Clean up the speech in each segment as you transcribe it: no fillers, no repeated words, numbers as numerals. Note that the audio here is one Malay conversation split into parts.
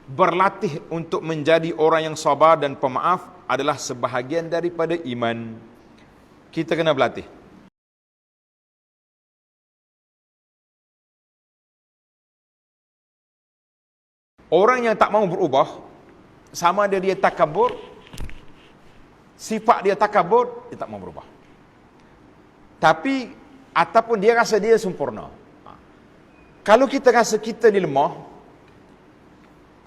berlatih untuk menjadi orang yang sabar dan pemaaf adalah sebahagian daripada iman. Kita kena berlatih. Orang yang tak mau berubah, sama ada dia takabur, sifat dia takabur, dia tak mau berubah. Tapi, ataupun dia rasa dia sempurna. Kalau kita rasa kita ni lemah,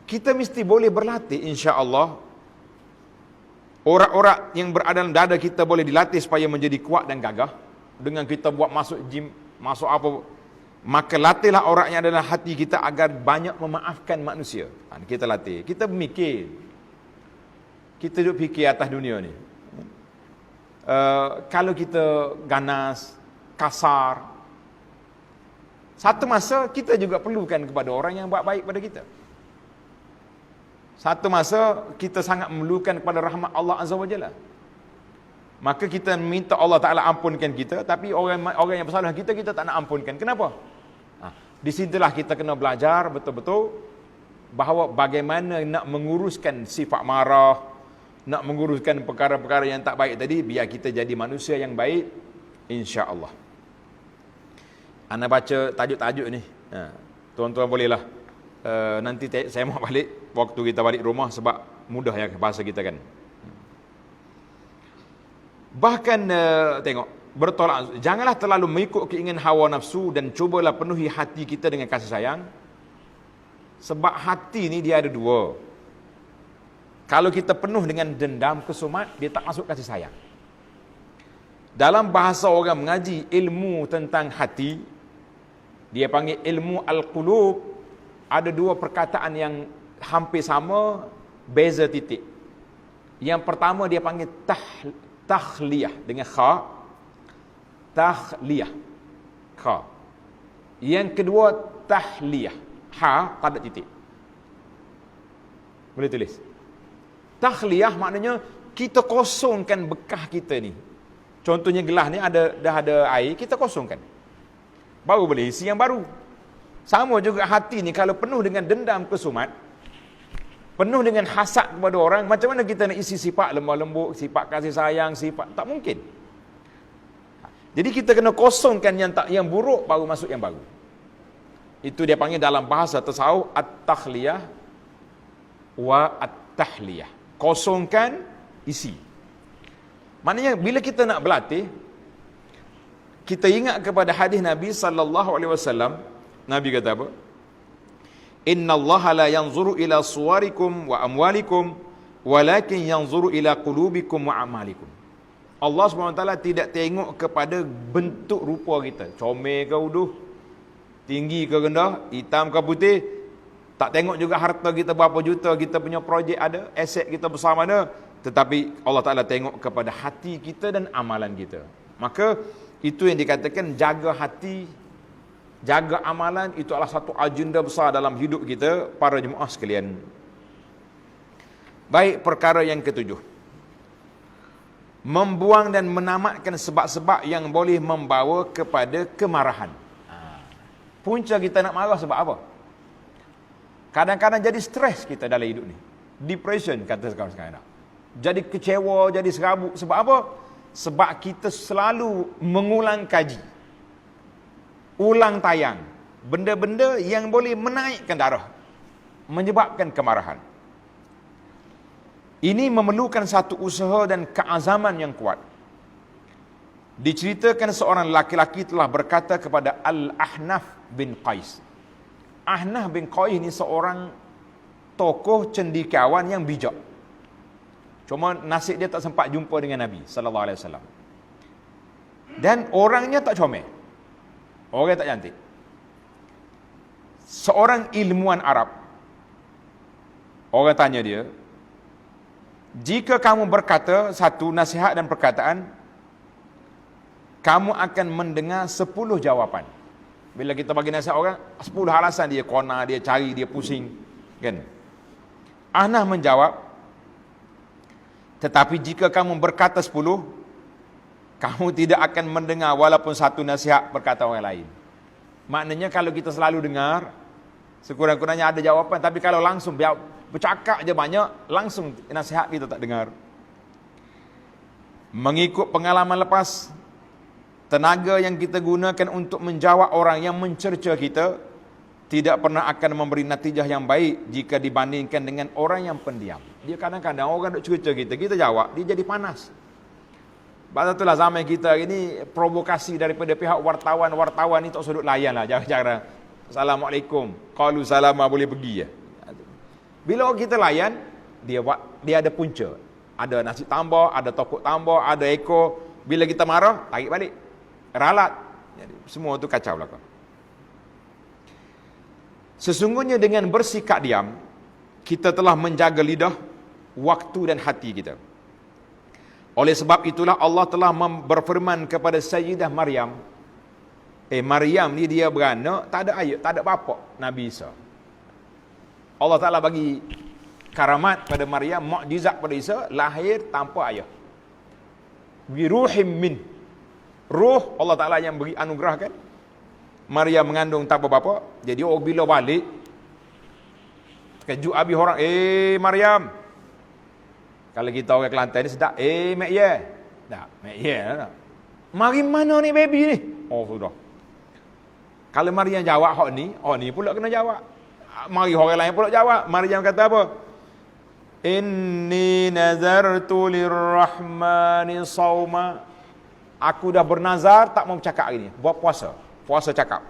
kita mesti boleh berlatih, insya-Allah. Orang-orang yang berada dalam dada kita boleh dilatih supaya menjadi kuat dan gagah. Dengan kita buat masuk gym, masuk apa, maka latihlah orangnya adalah hati kita agar banyak memaafkan manusia. Kita latih. Kita berfikir. Kita duduk fikir atas dunia ni. Kalau kita ganas, kasar, satu masa kita juga perlukan kepada orang yang buat baik pada kita. Satu masa kita sangat memerlukan kepada rahmat Allah Azza wa Jalla. Maka kita minta Allah Ta'ala ampunkan kita, tapi orang yang bersalah kita tak nak ampunkan. Kenapa? Di situlah kita kena belajar betul-betul bahawa bagaimana nak menguruskan sifat marah, nak menguruskan perkara-perkara yang tak baik tadi, biar kita jadi manusia yang baik, insya-Allah. Ana baca tajuk-tajuk ni. Tuan-tuan bolehlah nanti saya mau balik waktu kita balik rumah, sebab mudah ya bahasa kita kan. Bahkan tengok, bertolak, janganlah terlalu mengikut keinginan hawa nafsu dan cubalah penuhi hati kita dengan kasih sayang. Sebab hati ni dia ada dua. Kalau kita penuh dengan dendam, kesumat, dia tak masuk kasih sayang. Dalam bahasa orang mengaji ilmu tentang hati, dia panggil ilmu al-qulub. Ada dua perkataan yang hampir sama, beza titik. Yang pertama dia panggil takhliyah dengan kha. Takhliyah, kha. Yang kedua tahliyah, ha tak ada titik. Boleh tulis. Takhliyah maknanya kita kosongkan bekas kita ni. Contohnya gelas ni dah ada air, kita kosongkan. Baru boleh isi yang baru. Sama juga hati ni kalau penuh dengan dendam, kesumat, penuh dengan hasad kepada orang, macam mana kita nak isi sifat lemah lembut, sifat kasih sayang, sifat, tak mungkin. Jadi kita kena kosongkan yang buruk, baru masuk yang baru. Itu dia panggil dalam bahasa tasawuf at-takhliyah wa at-tahliyah. Kosongkan, isi. Maknanya bila kita nak berlatih, kita ingat kepada hadis Nabi sallallahu alaihi wasallam. Nabi kata apa? Innallaha la yanzuru ila suwarikum wa amwalikum walakin yanzuru ila qulubikum wa amalikum. Allah SWT tidak tengok kepada bentuk rupa kita, comel ke uduh, tinggi ke rendah, hitam ke putih. Tak tengok juga harta kita berapa juta, kita punya projek ada, aset kita besar mana. Tetapi Allah Ta'ala tengok kepada hati kita dan amalan kita. Maka itu yang dikatakan jaga hati, jaga amalan, itu adalah satu agenda besar dalam hidup kita, para jemaah sekalian. Baik, perkara yang ketujuh, membuang dan menamatkan sebab-sebab yang boleh membawa kepada kemarahan. Punca kita nak marah sebab apa? Kadang-kadang jadi stres kita dalam hidup ni. Depression kata sekarang-sekarang. Jadi kecewa, jadi serabut. Sebab apa? Sebab kita selalu mengulang kaji, ulang tayang benda-benda yang boleh menaikkan darah, menyebabkan kemarahan. Ini memerlukan satu usaha dan keazaman yang kuat. Diceritakan seorang laki-laki telah berkata kepada Al-Ahnaf bin Qais. Ahnaf bin Qais ini seorang tokoh cendekiawan yang bijak. Cuma nasib dia tak sempat jumpa dengan Nabi sallallahu alaihi wasallam. Dan orangnya tak comel. Orang tak cantik. Seorang ilmuwan Arab. Orang tanya dia, jika kamu berkata satu nasihat dan perkataan, kamu akan mendengar 10 jawapan. Bila kita bagi nasihat orang, 10 alasan dia kona, dia cari, dia pusing, kan? Ahnaf menjawab, tetapi jika kamu berkata 10, kamu tidak akan mendengar walaupun satu nasihat perkataan orang lain. Maknanya kalau kita selalu dengar, Sekurang-kurangnya ada jawapan. Tapi kalau langsung bercakap je banyak, langsung nasihat kita tak dengar. Mengikut pengalaman lepas, tenaga yang kita gunakan untuk menjawab orang yang mencerca kita tidak pernah akan memberi natijah yang baik jika dibandingkan dengan orang yang pendiam. Dia kadang-kadang orang duk cerca kita jawab, dia jadi panas. Sebab itulah zaman kita ini provokasi daripada pihak wartawan ni tak sudut layan lah, cara-cara Assalamualaikum, qalu salama boleh pergi ya. Bila kita layan, dia ada punca. Ada nasi tambah, ada tokok tambah, ada ekor. Bila kita marah, tarik balik. Ralat. Jadi, semua tu kacau lah. Sesungguhnya dengan bersikap diam, kita telah menjaga lidah, waktu dan hati kita. Oleh sebab itulah Allah telah berfirman kepada Sayyidah Maryam. Maryam ni dia beranak, tak ada ayah, tak ada bapa, Nabi Isa. Allah Ta'ala bagi karamat pada Maryam, mukjizat pada Isa, lahir tanpa ayah. Biruhim min. Ruh Allah Ta'ala yang beri anugerahkan. Maryam mengandung tanpa bapa. Jadi bila balik, terkejut habis orang, Maryam. Kalau kita orang Kelantan ni sedap, Mek Ye. Tak, Mek Ye tak. Mari mana ni baby ni? Oh sudah. Kalau Maryam jawab hak ni pula kena jawab. Mari orang lain pula jawab. Maryam kata apa? Inni nazartu lirrahmani sawma. Aku dah bernazar tak mau bercakap hari ni. Buat puasa. Puasa cakap.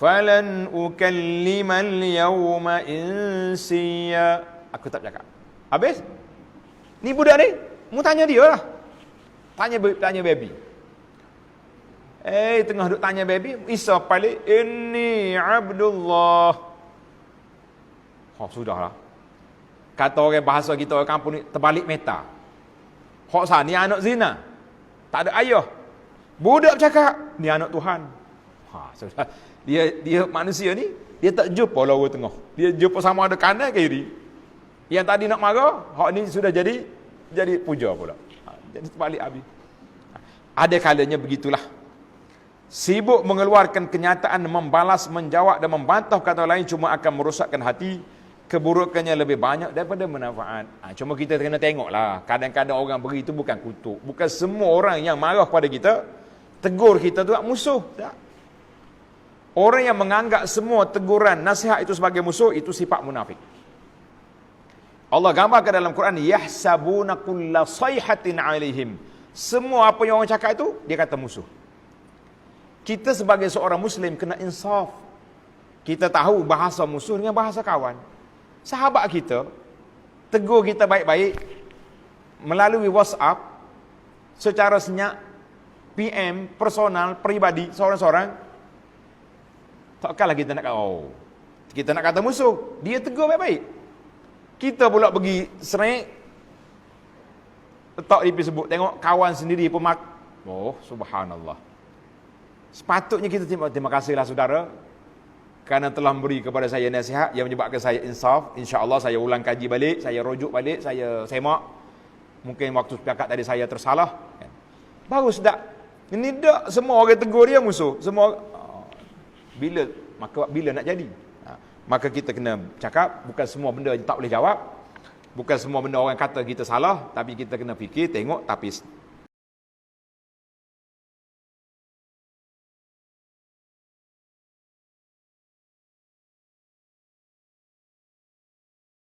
Falan ukallimal yawma insiya. Aku tak bercakap. Habis? Ni budak ni, mu tanya dia lah. Tanya baby. Tengah duk tanya baby, Isa balik, inni Abdullah. Oh, sudahlah. Kata orang bahasa kita orang kampung ni, terbalik meta. Hak sah, ni anak zina. Tak ada ayah. Budak bercakap, ni anak Tuhan. Sudah. Dia manusia ni, dia tak jumpa lawa tengah. Dia jumpa sama ada kanan ke kiri. Yang tadi nak marah, hak ni sudah jadi puja pula. Jadi terbalik habis. Ada kalanya begitulah. Sibuk mengeluarkan kenyataan, membalas, menjawab dan membantah kata lain cuma akan merosakkan hati. Keburukannya lebih banyak daripada manfaat. Cuma kita kena tengoklah. Kadang-kadang orang beri itu bukan kutuk. Bukan semua orang yang marah pada kita, tegur kita tu tak musuh. Tak. Orang yang menganggap semua teguran, nasihat itu sebagai musuh, itu sifat munafik. Allah gambarkan dalam Quran, yahsabuna kulla sayhatin alaihim. Semua apa yang orang cakap itu, dia kata musuh. Kita sebagai seorang Muslim kena insaf. Kita tahu bahasa musuh dengan bahasa kawan. Sahabat kita tegur kita baik-baik melalui WhatsApp secara senyap, PM, personal, peribadi, seorang-seorang. Takkanlah kita nak kita nak kata musuh. Dia tegur baik-baik. Kita pula pergi serik, letak di Facebook, tengok kawan sendiri pun subhanallah. Sepatutnya kita terima kasihlah saudara kerana telah memberi kepada saya nasihat yang menyebabkan saya insaf. InsyaAllah saya ulang kaji balik, saya rujuk balik, saya semak. Mungkin waktu setakat tadi saya tersalah. Baru sedap. Ini tak semua orang tegur dia musuh. Semua bila nak jadi? Maka kita kena cakap, bukan semua benda tak boleh jawab. Bukan semua benda orang kata kita salah, tapi kita kena fikir, tengok, tapi